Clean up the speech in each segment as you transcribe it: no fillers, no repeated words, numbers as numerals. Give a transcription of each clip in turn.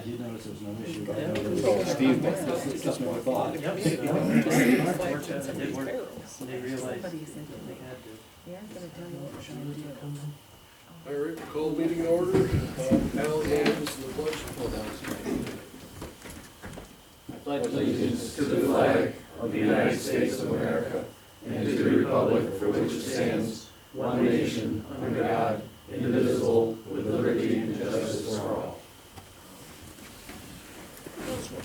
did notice there was no issue. But Yeah. I know Oh, Steve, it's just my thought. Yep. It did work. They realized they had to. Yeah, I'm gonna tell you what we're trying to do. All right, we'll call the meeting in order. Al, James, and the pledge. I pledge allegiance to the flag of the United States of America and to the republic for which it stands, one nation, under God, indivisible, with liberty and justice for all.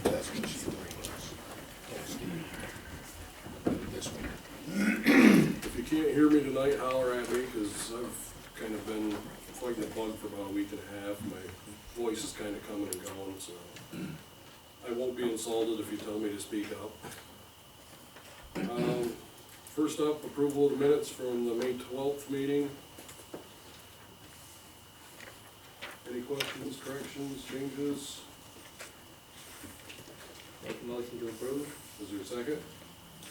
That's what she brings. This one. If you can't hear me tonight, holler at me, because I've kind of been fighting a bug for about a week and a half. My voice is kind of coming and going, so I won't be insulted if you tell me to speak up. First up, approval of the minutes from the May 12th meeting. Any questions, corrections, changes? Make a motion to approve? Is there a second?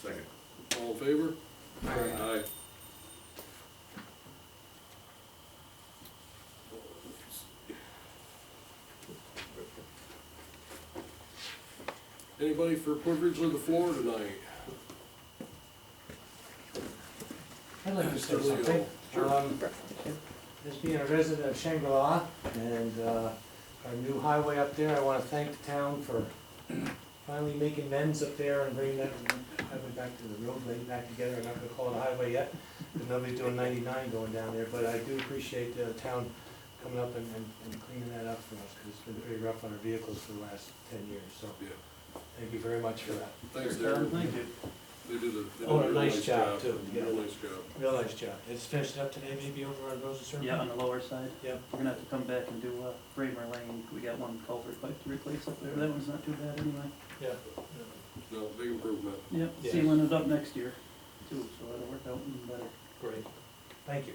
Second. All in favor? Aye. Anybody for privilege of the floor tonight? I'd like to say Mr. Leo. something. Sure. As being a resident of Shangri-La and our new highway up there, I want to thank the town for finally making amends up there and bringing that highway back to the roadway back together. I'm not going to call it a highway yet, because nobody's doing 99 going down there, but I do appreciate the town coming up and cleaning that up for us, because it's been pretty rough on our vehicles for the last 10 years, so Yeah. thank you very much for that. Thanks, Thank Darren. you. They did a Oh, a real nice job, too. Real nice job. Real nice job. It's finished up today, maybe over on Rosa Circle? Yeah, on the lower side. Yeah. We're gonna have to come back and do Bramer Lane. We got one culvert pipe to replace up there. That one's not too bad anyway. Yeah. No, big improvement. Yep, Yeah. sealing it up next year too, so that'll work out even better. Great. Thank you.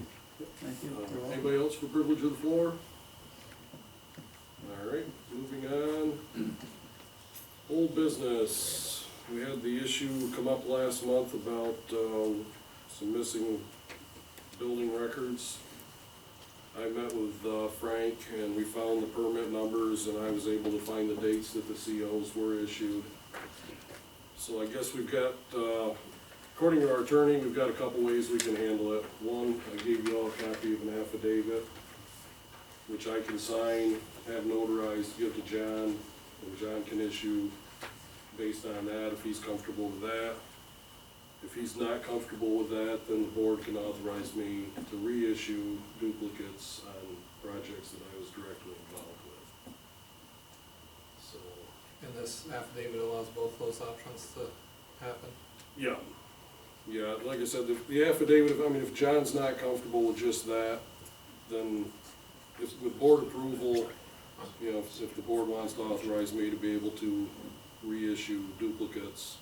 Thank you. You're welcome. Anybody else for privilege of the floor? All right, moving on. Old business. We had the issue come up last month about some missing building records. I met with Frank and we found the permit numbers and I was able to find the dates that the COs were issued. So I guess we've got, according to our attorney, we've got a couple ways we can handle it. One, I gave you all a copy of an affidavit, which I can sign, have notarized, give to John, and John can issue based on that, if he's comfortable with that. If he's not comfortable with that, then the board can authorize me to reissue duplicates on projects that I was directly involved with. So, And this affidavit allows both those options to happen? yeah. Yeah, like I said, the affidavit, if John's not comfortable with just that, then if, with board approval, you know, if the board wants to authorize me to be able to reissue duplicates,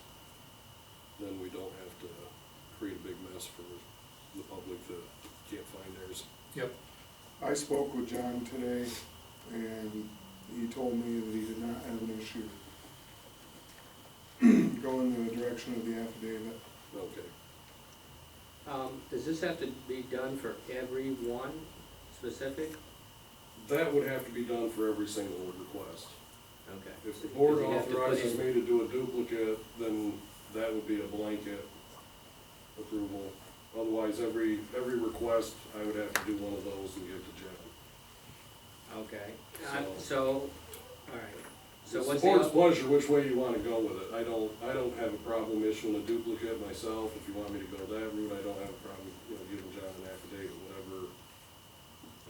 then we don't have to create a big mess for the public that can't find theirs. Yep. I spoke with John today, and he told me that he did not have an issue going in the direction of the affidavit. Okay. Does this have to be done for every one specific? That would have to be done for every single request. Okay. If the board Because you have to put authorizes in- me to do a duplicate, then that would be a blanket approval. Otherwise, every request, I would have to do one of those and give to John. Okay, So- so, all right. So It's the what's board's the, pleasure which way you wanna go with it. I don't have a problem issuing a duplicate myself. If you want me to go that route, I don't have a problem, giving John an affidavit, whatever.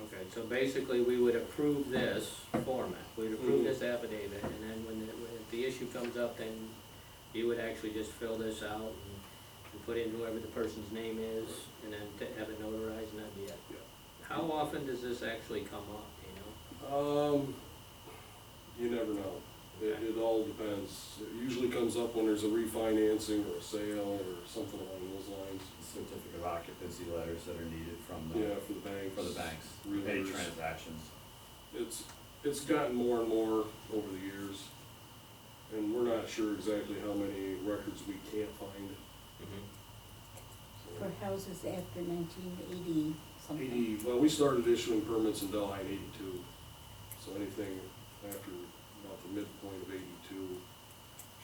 okay, so basically we would approve this format, we'd approve Mhm. this affidavit, and then when the issue comes up, then you would actually just fill this out and put in whoever the person's name is, and then have it notarized, and that'd be it. Yeah. How often does this actually come up, you know? You never know. It all depends. It usually comes up when there's a refinancing or a sale or something along those lines. Certificate of occupancy letters that are needed from Yeah, for the banks. for the banks, Realtors. pay transactions. It's gotten more and more over the years. And we're not sure exactly how many records we can't find. For houses after 1980 something. Well, we started issuing permits in Delhi in '82. So anything after about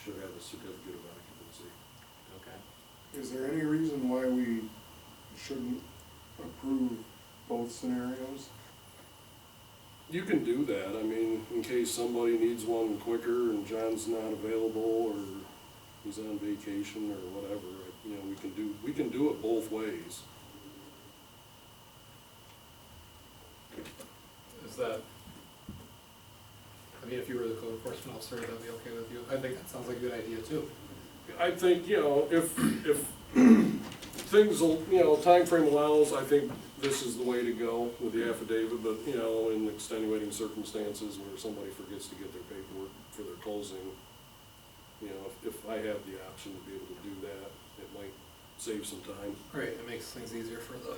should have a certificate of occupancy. Okay. Is there any reason why we shouldn't approve both scenarios? You can do that, I mean, in case somebody needs one quicker and John's not available, or he's on vacation or whatever, you know, we can do it both ways. Is that, I mean, if you were the code enforcement officer, that'd be okay with you? I think that sounds like a good idea too. I think, you know, if things will, you know, timeframe allows, I think this is the way to go with the affidavit, but, you know, in extenuating circumstances where somebody forgets to get their paperwork for their closing, you know, if I have the option to be able to do that, it might save some time. Right, it makes things easier for the,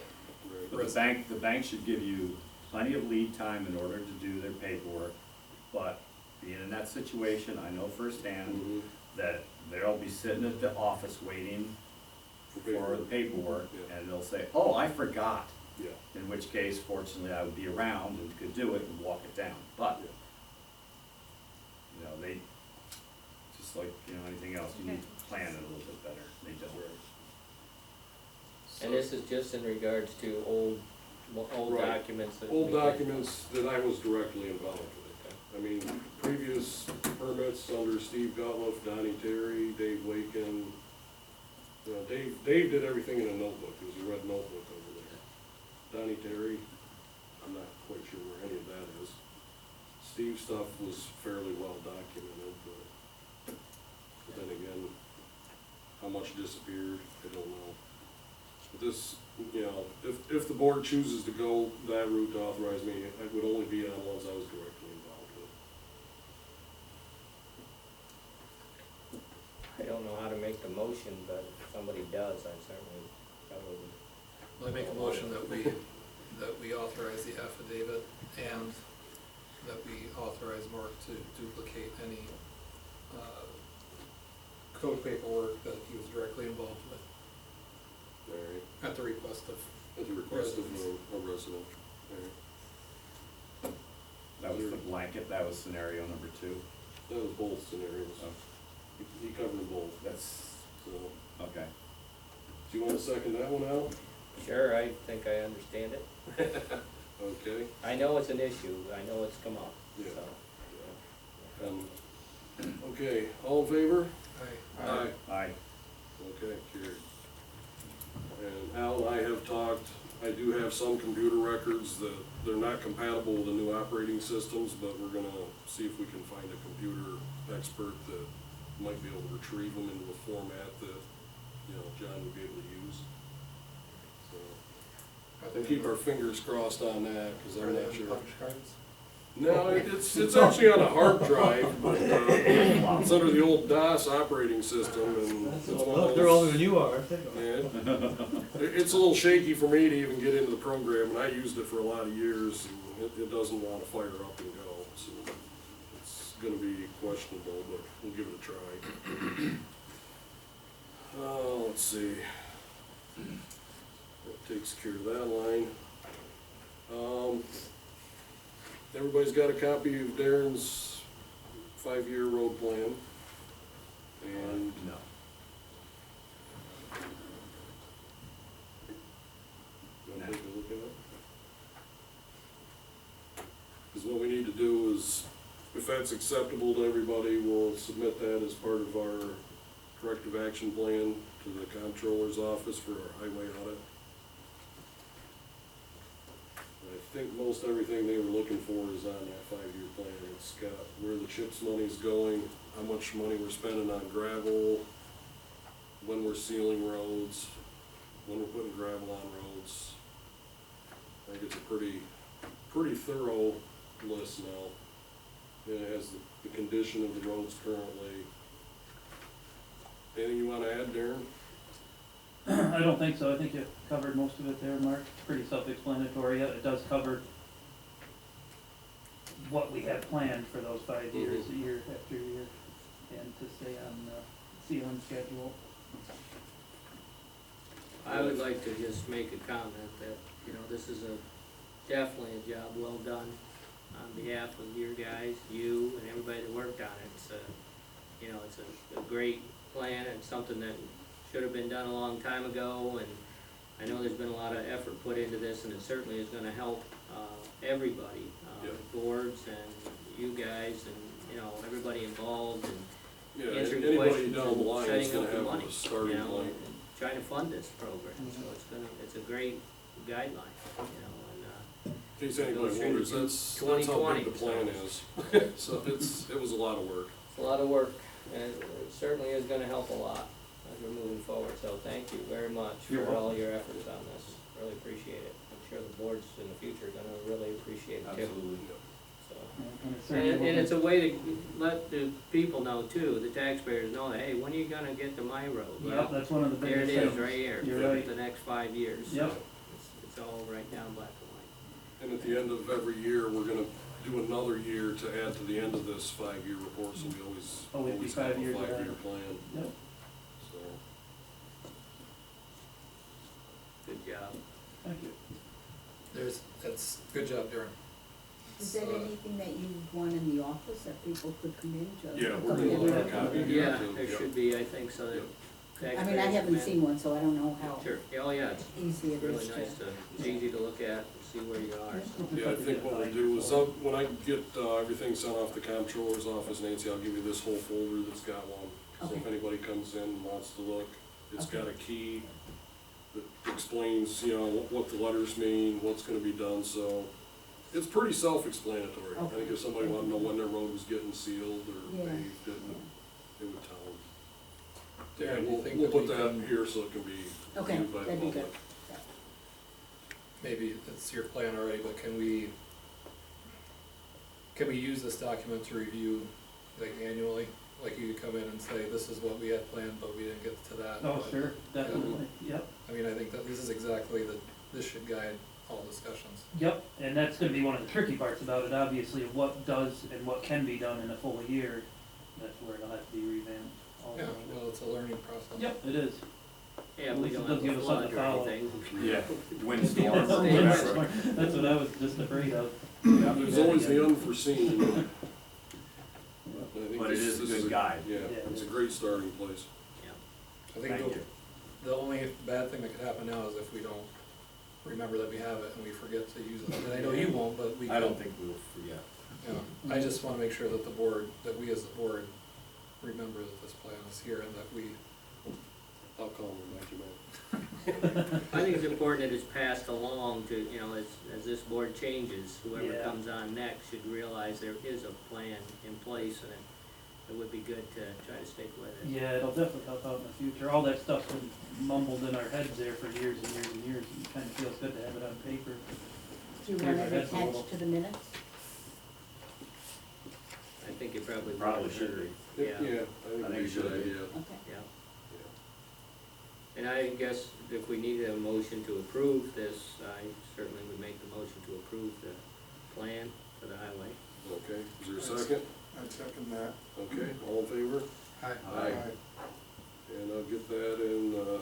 But the bank should give you plenty of lead time in order to do their paperwork, but being in that situation, I know firsthand Mhm. that they'll be sitting at the office waiting for the paperwork, Yeah. and they'll say, oh, I forgot. Yeah. In which case, fortunately, I would be around and could do it and walk it down, but, you know, they, just like, you know, anything else, you need to plan it a little bit better, they don't. And this is just in regards to old Right. documents that. Old we- documents that I was directly involved with. I mean, previous permits under Steve Gotloff, Donnie Terry, Dave Waken. You know, Dave did everything in a notebook, it was a red notebook over there. Donnie Terry, I'm not quite sure where any of that is. Steve's stuff was fairly well documented, but then again, how much disappeared, I don't know. But this, you know, if the board chooses to go that route to authorize me, it would only be on ones I was directly involved with. I don't know how to make the motion, but if somebody does, I certainly, I make a motion that we authorize the affidavit and that we authorize Mark to duplicate any, code paperwork that he was directly involved with All right, at the request of. at the request of Residents. a resident. All right. That was the blanket, that was scenario number 2. That was both scenarios. Oh. He covered both, That's, so. okay. Do you wanna second that one out? sure, I think I understand it. Okay. I know it's an issue, I know it's come up, Yeah. so. Okay, all in favor? Aye. Aye. Okay, carried. And Al and I have talked, I do have some computer records that they're not compatible with the new operating systems, but we're gonna see if we can find a computer expert that might be able to retrieve them into a format that, you know, John would be able to use. So, we'll keep our fingers crossed on that, cause I'm not sure. Punch cards? No, it's actually on a hard drive, but, it's under the old DOS operating system, and it's one of They're those- older than you are, aren't they? Yeah. It's a little shaky for me to even get into the program, and I used it for a lot of years, and it doesn't want to fire up and go, so it's gonna be questionable, but we'll give it a try. Let's see. That takes care of that line. Everybody's got a copy of Darren's 5-year road plan, and No. you wanna take a look at it? Because what we need to do is, if that's acceptable to everybody, we'll submit that as part of our corrective action plan to the comptroller's office for our highway audit. I think most everything they were looking for is on that 5-year plan. It's got where the CHIPS money's going, how much money we're spending on gravel, when we're sealing roads, when we're putting gravel on roads. I think it's a pretty thorough list now. And it has the condition of the roads currently. Anything you wanna add, Darren? I don't think so, I think you covered most of it there, Mark, it's pretty self-explanatory, it does cover what we had planned for those 5 years, year after year, and to stay on the sealing schedule. I would like to just make a comment that, you know, this is definitely a job well done on behalf of your guys, you, and everybody that worked on it. It's a, you know, it's a great plan, and something that should have been done a long time ago, and I know there's been a lot of effort put into this, and it certainly is gonna help, everybody, Yeah. boards and you guys and, you know, everybody involved and Yeah, answering anybody questions down the and line is setting gonna up the have money, a you starting know, point. and trying to fund this program, so it's a great guideline, you know, and, In case anybody Go straight wonders, to that's how 2020, big the plan is. So it was a lot of work. it's a lot of work, and it certainly is gonna help a lot as we're moving forward, so thank you very much You're for all welcome. your efforts on this, really appreciate it. I'm sure the boards in the future are gonna really appreciate it too, Absolutely. so. And it's certainly And it's a way to let the people know too, the taxpayers know, hey, when are you gonna get to my road? Yep, Well, that's one of the there it biggest is, things. right here, You're for right. the next 5 years. So Yep. It's all right down black and white. And at the end of every year, we're gonna do another year to add to the end of this 5-year report, so we always Always be have 5 a years 5-year ahead. plan, Yep, so. Good job. thank you. That's, good job, Darren. Is there anything that you want in the office that people could come in to? Yeah, we're come gonna in look and at a copy. Yeah, too. there Yep. should be, I think, so that Yep. taxpayers. I mean, I haven't come in. seen one, so I don't know how Sure, yeah, oh yeah, it's easy it really is to. nice to, it's easy to look at and see where you are, so. Yeah, I think what we'll do is, when I get, everything sent off the comptroller's office, Nancy, I'll give you this whole folder that's got one. So if Okay. anybody comes in and wants to look, it's Okay. got a key that explains, you know, what the letters mean, what's gonna be done, so it's pretty self-explanatory. I think if somebody wanted to know when their road was getting sealed or Yeah. paved, it would tell them. Darren, And do you think we'll that we put that can, here so it can be Okay, viewed by the that'd be public. good. maybe it's your plan already, but can we use this document to review, like annually? Like you could come in and say, this is what we had planned, but we didn't get to that. Oh, but- sure, definitely, yep. I mean, I think that this is exactly this should guide all discussions. Yep, and that's gonna be one of the tricky parts about it, obviously, of what does and what can be done in a full year. That's where it'll have to be revamped also. Yeah, well, it's a learning process. Yep, it is. Yeah, At we least it don't doesn't have give a us flood something or to follow. anything. Yeah, That's windstorm or whatever. what I was just afraid of. Yeah, there's always the unforeseen. I think But it this- is a this good guide. Yeah, Yeah, it's a it great starting place. I think Thank you. the only bad thing that could happen now is if we don't remember that we have it and we forget to use it. And I know you won't, but we I don't could. think we'll forget. You know, I just wanna make sure that the board, that we as the board remember that this plan is here and that we, I'll call them, thank you, man. I think it's important that it's passed along to, you know, as this board changes, whoever Yeah. comes on next should realize there is a plan in place, and it would be good to try to stick with it. Yeah, it'll definitely help out in the future. All that stuff's been mumbled in our heads there for years and years and years, and it kinda feels good to have it on paper. Do you Clear want our it heads a little. attached to the minutes? I think it probably. Probably should be. Yeah, Yeah, I think it'd be a it should good be. idea. Okay. yeah. And I guess if we needed a motion to approve this, I certainly would make the motion to approve the plan for the highway. Okay, is there a second? I'd second that. Okay, all in favor? hi, Aye. And I'll get that in, the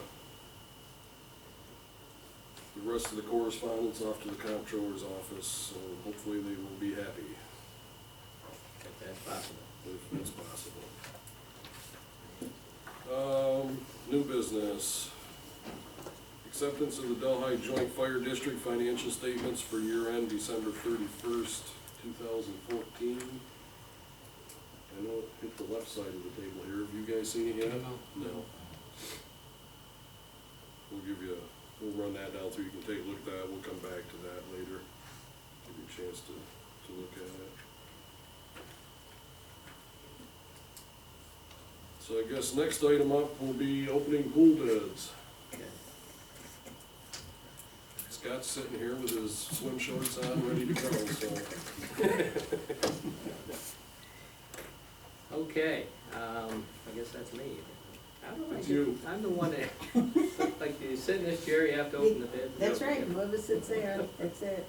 rest of the correspondence off to the comptroller's office, and hopefully they will be happy, If that's possible. if it's possible. New business. Acceptance of the Delhi Joint Fire District financial statements for year end December 31st, 2014. I know it hit the left side of the table here. Have you guys seen it yet? No. We'll run that down through, you can take a look at that, we'll come back to that later. Give you a chance to look at it. So I guess next item up will be opening pool bids. Okay. Scott's sitting here with his swim shorts on, ready to go, so. Okay, I guess that's me. How do I It's get- you. I'm the one that, like, you sit in this chair, you have to open the bid. That's right, whoever sits there, that's it.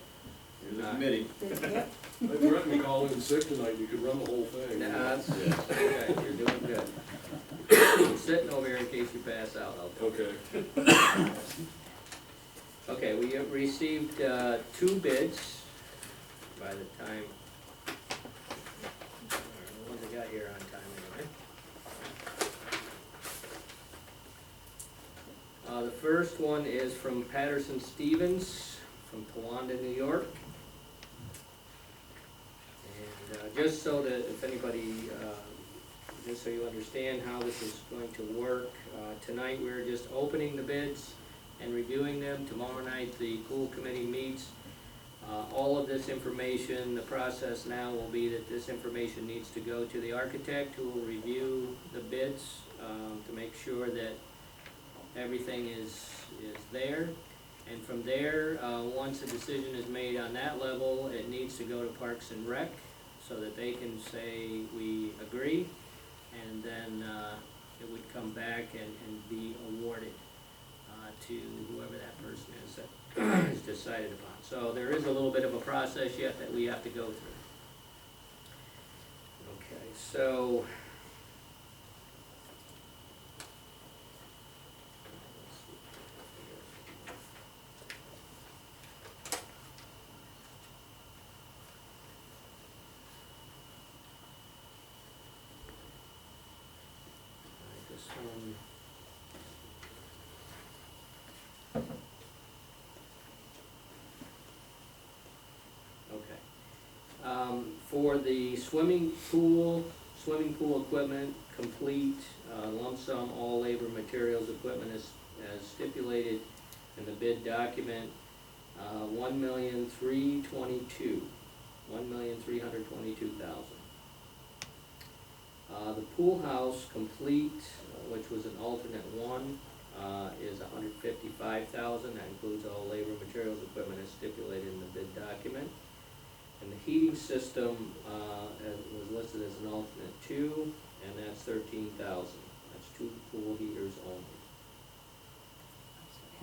Here's the committee. Yep, I threatened to call in sick tonight, you could run the whole thing. Nah, that's, okay, you're doing good. I'm sitting over here in case you pass out, I'll do it. Okay, Okay, we have received, 2 bids by the time, the ones I got here on time anyway. first one is from Patterson Stevens from Towanda, New York. And just so that if anybody, just so you understand how this is going to work, tonight we're just opening the bids and reviewing them. Tomorrow night the pool committee meets. All of this information, the process now will be that this information needs to go to the architect who will review the bids to make sure that everything is there. And from there, once a decision is made on that level, it needs to go to Parks and Rec so that they can say we agree, and then it would come back and be awarded to whoever that person is that is decided upon. So there is a little bit of a process yet that we have to go through. Okay, so this one. Okay. For the swimming pool equipment, complete, lump sum, all labor, materials, equipment as stipulated in the bid document, $1,322,000. The pool house complete, which was an alternate one, is $155,000. That includes all labor, materials, equipment as stipulated in the bid document. And the heating system was listed as an alternate 2, and that's $13,000. That's 2 pool heaters only.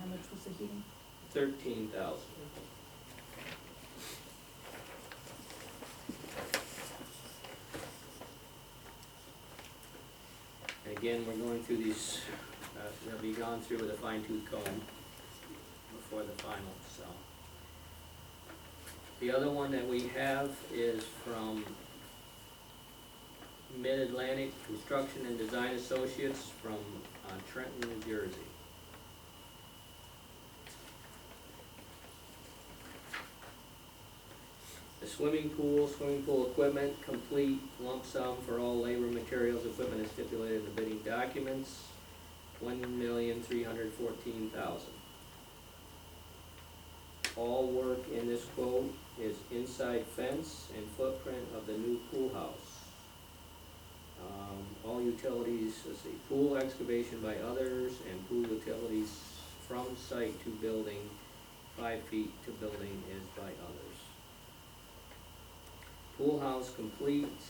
How much was the heating? $13,000. And again, we're going through these, they'll be gone through with a fine-tooth comb before the final, so. The other one that we have is from Mid-Atlantic Construction and Design Associates from Trenton, New Jersey. The swimming pool equipment, complete, lump sum for all labor, materials, equipment as stipulated in the bidding documents, $1,314,000. All work in this quote is inside fence and footprint of the new pool house. All utilities, let's see, pool excavation by others and pool utilities from site to building, 5 feet to building is by others. Pool house complete,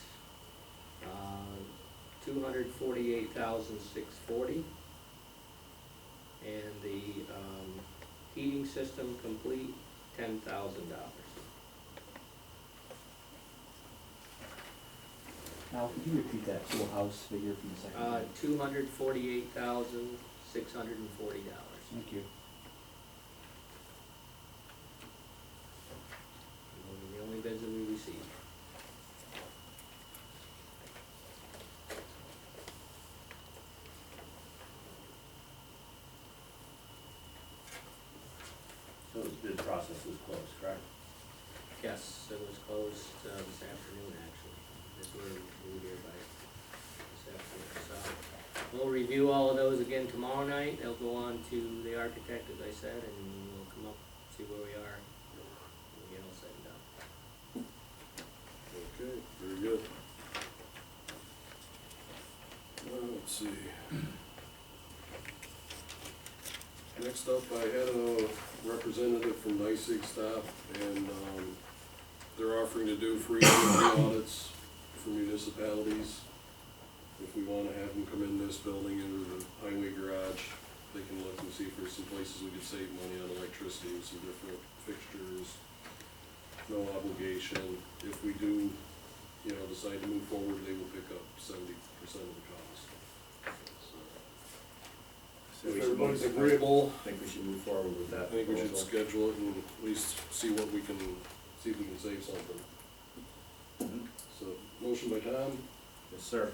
$248,640, and the heating system complete, $10,000. Now, could you repeat that pool house figure from the second? $248,640. Thank you. Those are the only bids that we received. So the bid process was closed, correct? Yes, it was closed this afternoon, actually. As we're here by this afternoon. So we'll review all of those again tomorrow night. They'll go on to the architect, as I said, and we'll come up, see where we are when we get all said and done. Okay, very good. Let's see. Next up, I had a representative from NYSEG staff, and they're offering to do free energy audits for municipalities. If we wanna have them come in this building into the highway garage, they can look and see if there's some places we could save money on electricity and some different fixtures. No obligation. If we do, decide to move forward, they will pick up 70% of the cost. So If we should everybody's move- agreeable, I think we should move forward with that. I think we should proposal. schedule it and at least see if we can save something. Mhm. So, motion by Tom, Yes, sir.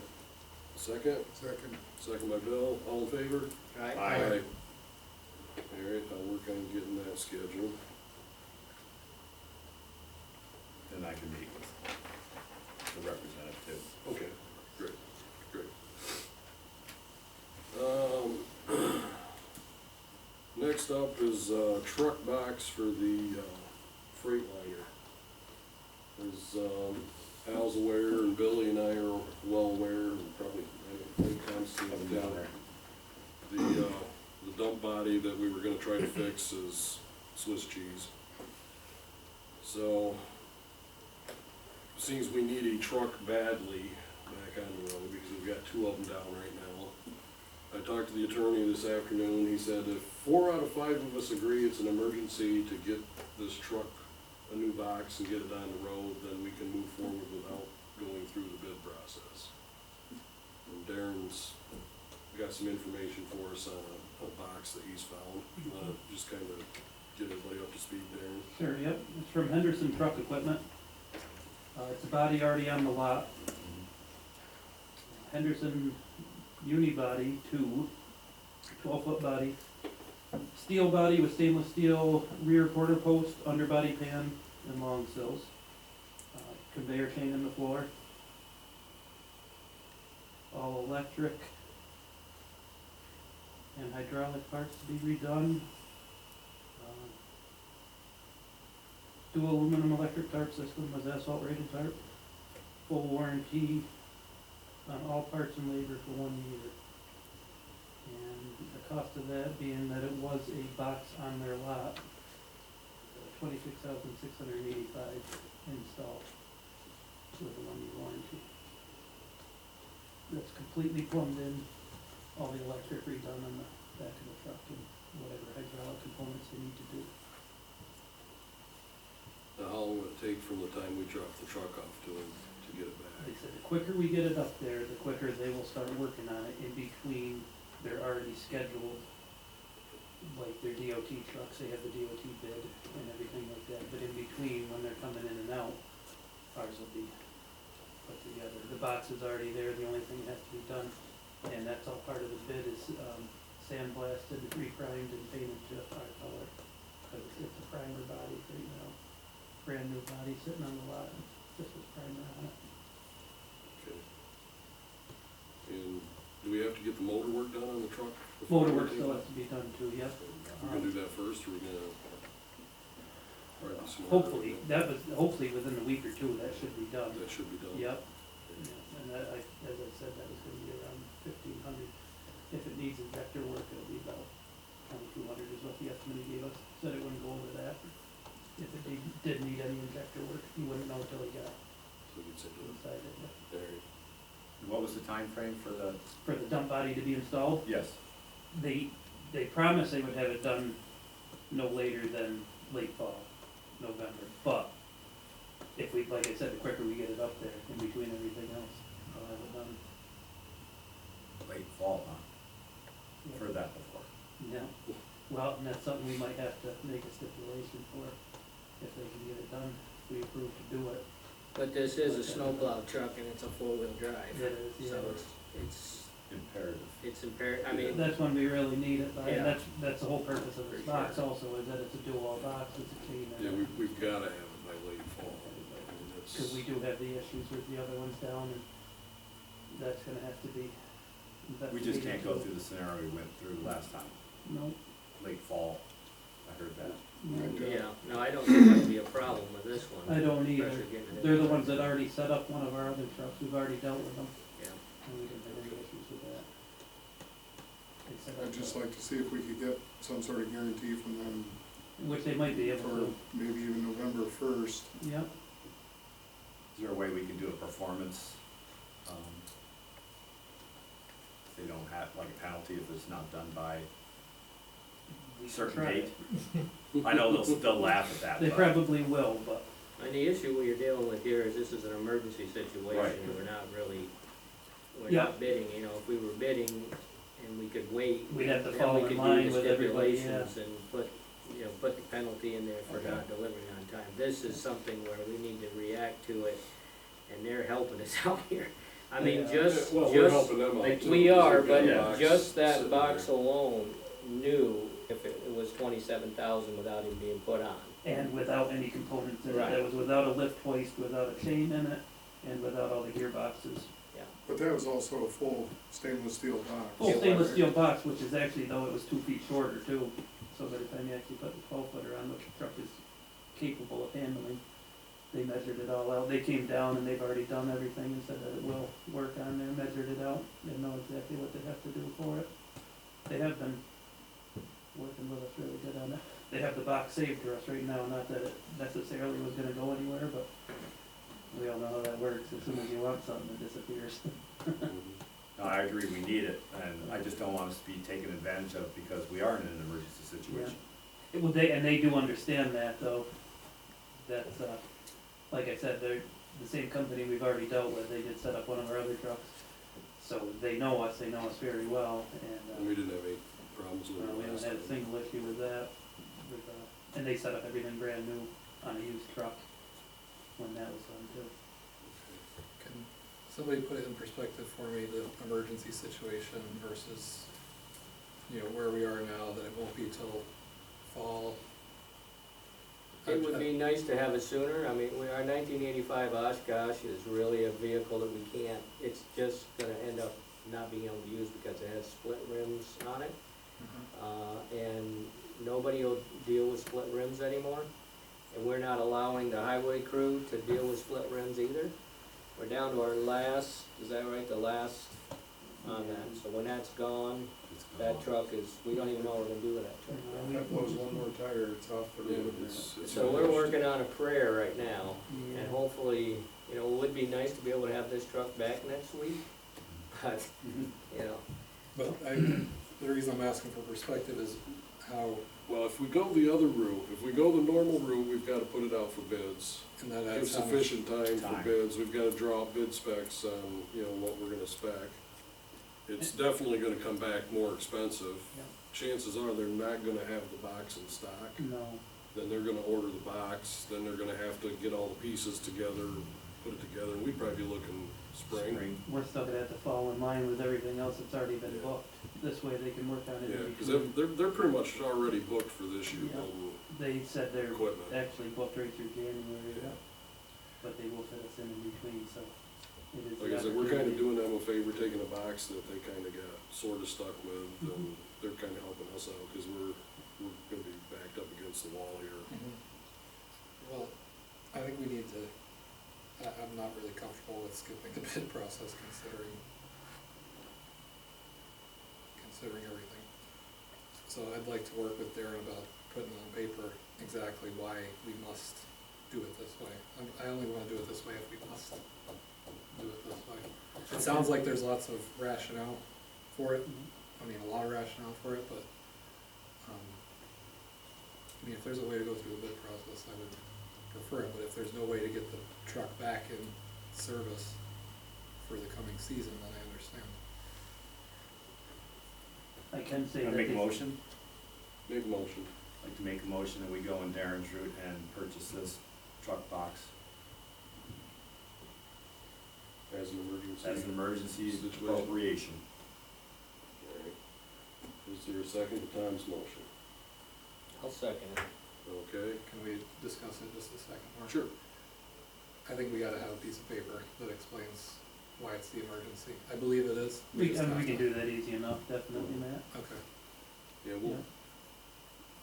second, Second. second by Bill, all in favor? All right? Aye. Alright, I'll work on getting that scheduled. Then I can meet with the representative too. Okay, great, great. Next up is, truck box for the, Freightliner. As, Al's aware, and Billy and I are well aware, and probably, I think Constantine down there. The dump body that we were gonna try to fix is Swiss cheese. So, seems we need a truck badly back on the road, because we've got 2 of them down right now. I talked to the attorney this afternoon, he said if 4 out of 5 of us agree it's an emergency to get this truck a new box and get it on the road, then we can move forward without going through the bid process. And Darren's got some information for us on a box that he's found. You wanna just kind of get everybody up to speed, Darren? Sure, yep, it's from Henderson Truck Equipment. It's a body already on the lot. Henderson Unibody 2, 12-foot body. Steel body with stainless steel rear quarter post, underbody pan, and long sills. Conveyor chain in the floor. All electric and hydraulic parts to be redone. Dual aluminum electric tarp system with asphalt rated tarp. Full warranty on all parts and labor for 1 year. And the cost of that being that it was a box on their lot, $26,685 installed with a 1-year warranty. That's completely plumbed in, all the electric redone on the back of the truck and whatever hydraulic components they need to do. Now, how long will it take from the time we drop the truck off to him to get it back? They said the quicker we get it up there, the quicker they will start working on it. In between, they're already scheduled, like their DOT trucks, they have the DOT bid and everything like that. But in between, when they're coming in and out, ours will be put together. The box is already there, the only thing that has to be done, and that's all part of the bid, is sandblasted, re-primed, and painted to our color. Because it's a primer body right now. Brand new body sitting on the lot, just with primer on it. Okay. And do we have to get the motor work done on the truck? Motor work still has to be done too, yep. We're gonna do that first, or we're gonna? Hopefully, hopefully within a week or two, that should be done. That should be done. Yep. Yeah, and that, as I said, that was gonna be around 1,500. If it needs injector work, it'll be about 2,200 is what the estimate he gave us. Said it wouldn't go over that. If it did need any injector work, he wouldn't know until he got So we can say inside it. But there. What was the time frame for the? for the dump body to be installed, Yes. they promised they would have it done no later than late fall, November. But if we, like I said, the quicker we get it up there, in between everything else, I'll have it done. Late fall, huh? Yeah. Heard that before. Yeah, well, and that's something we might have to make a stipulation for, if they can get it done, if we approve to do it. But this is a snowplow truck and it's a 4-wheel drive. It is, yeah. So Imperative. it's imperative, I mean, That's when we really need it, but Yeah. that's the whole purpose of this For box sure. also, is that it's a dual box, it's a chain. Yeah, we've gotta have it by late fall. I mean, that's- Cause we do have the issues with the other ones down, and that's gonna have to be investigated. We just can't go through the scenario we went through last time, No, late fall. I heard that. no, yeah, no, I don't think that'll be a problem with this one. I don't either. Especially getting it They're the in. ones that already set up one of our other trucks, we've already dealt with them, Yeah. and we didn't have any issues with that. They set I'd up just a- like to see if we could get some sort of guarantee from them Which they might be able for to, maybe even November 1st. yep. Is there a way we can do a performance, if they don't have, like a penalty if it's not done by We a can certain try date? it. I know they'll laugh at that, They but probably will, but, And the issue we're dealing with here is this is an emergency situation, Right. we're not really, we're Yeah. not bidding, you know, if we were bidding and we could wait. We'd have to then fall we in could do line the with everybody, stipulations and put, you know, put the penalty in there for Okay. not delivering on time. This is something where we need to react to it, and they're helping us out here. I mean, Yeah. just, Well, we're just, helping them out like, too, we because are, they've got a but box just that sitting box there. alone, new, if it was 27,000 without even being put on. And without any components in it, Right. that was without a lift hoist, without a chain in it, and without all the gearboxes. But that was also a full stainless steel box. Full It stainless was. steel box, which is actually, though, it was 2 feet shorter too, so by the time you actually put the 12-footer on, the truck is capable of handling. They measured it all out, they came down and they've already done everything and said that it will work on there, measured it out, they know exactly what they have to do for it. They have been working with us really good on it. They have the box saved for us right now, not that it necessarily was gonna go anywhere, but we all know how that works, as soon as you want something, it disappears. No, I agree, we need it, and I just don't want us to be taken advantage of because we are in an emergency situation. Well, they do understand that, though, that's, like I said, they're the same company we've already dealt with, they did set up one of our other trucks. So they know us very well, And and, we didn't have any problems with it we haven't last had a time. single issue with that. And they set up everything brand new on a used truck when that was done too. Can somebody put it in perspective for me, the emergency situation versus, you know, where we are now, that it won't be till fall? It would be nice to have it sooner. I mean, our 1985 Oshkosh is really a vehicle that we can't, it's just gonna end up not being able to use because it has split rims on it. And nobody will deal with split rims anymore. And we're not allowing the highway crew to deal with split rims either. We're down to our last, is that right, the last on that. So when that's gone, that truck is, we don't even know what we're gonna do with that truck. If that blows one more tire, it's off the Yeah, road. it's So we're working on a prayer right now, Yeah. and hopefully, you know, it would be nice to be able to have this truck back next week, but, you know. But the reason I'm asking for perspective is how, Well, if we go the other route, if we go the normal route, we've gotta put it out for bids. and that Give adds how much, sufficient time for Time. bids, we've gotta draw up bid specs on, you know, what we're gonna spec. It's definitely gonna come back more expensive. Yeah. Chances are they're not gonna have the box in stock, No, then they're gonna order the box, then they're gonna have to get all the pieces together, put it together, and we'd probably be looking spring. we're still gonna have to fall in line with everything else that's already been Yeah. booked. This way they can work on it Yeah, in cause between. they're pretty much already booked for this year Yeah. building They said they're equipment. actually booked right through January, Yeah. but they will fit us in between, so it is. Like the I said, we're kinda opportunity. doing them a favor, taking a box that they kinda got sorta stuck with, and they're kinda helping us out, cause we're gonna be backed up against the wall here. well, I think we need to, I'm not really comfortable with skipping the bid process considering everything. So I'd like to work with Darren about putting on paper exactly why we must do it this way. I only wanna do it this way if we must do it this way. It sounds like there's lots of rationale for it, I mean, a lot of rationale for it, but, I mean, if there's a way to go through the bid process, I would prefer it, but if there's no way to get the truck back in service for the coming season, then I understand. I can say Can I that make a they- motion? Make a motion. I'd like to make a motion that we go in Darren's route and purchase this truck box As an emergency. as an emergency Situation. appropriation. Alright. Is there a second to Tom's motion? I'll second it. Okay, Can we discuss it just a second more? sure. I think we gotta have a piece of paper that explains why it's the emergency. I believe it is. We just can, have we can to- do that easy enough, definitely, Matt. Okay. Yeah, well,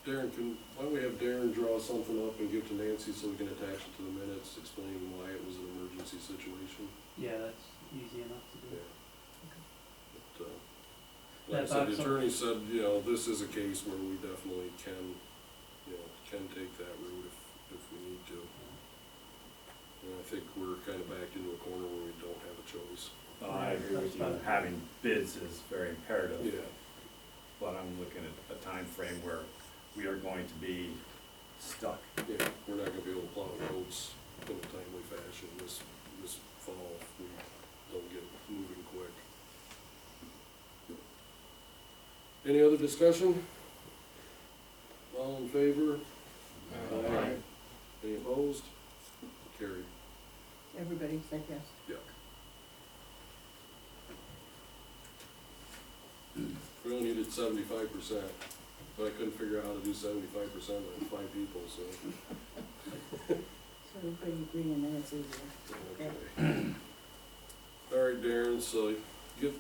Darren, why don't we have Darren draw something up and give to Nancy so we can attach it to the minutes, explaining why it was an emergency situation? Yeah, that's easy enough to do. But, like I said, the attorney said, you know, this is a case where we definitely can, you know, can take that route if we need to. And I think we're kinda backed into a corner where we don't have a choice. I agree with you, having bids is very imperative. Yeah. But I'm looking at a time frame where we are going to be stuck. Yeah, we're not gonna be able to plow roads in a timely fashion this fall if we don't get moving quick. Any other discussion? All in favor? Aye. Any opposed? Carried. Everybody said yes. Yeah. We only needed 75%. but I couldn't figure out how to do 75% with 5 people, so. So everybody agree and then it's easier. Okay. All right, Darren, so get,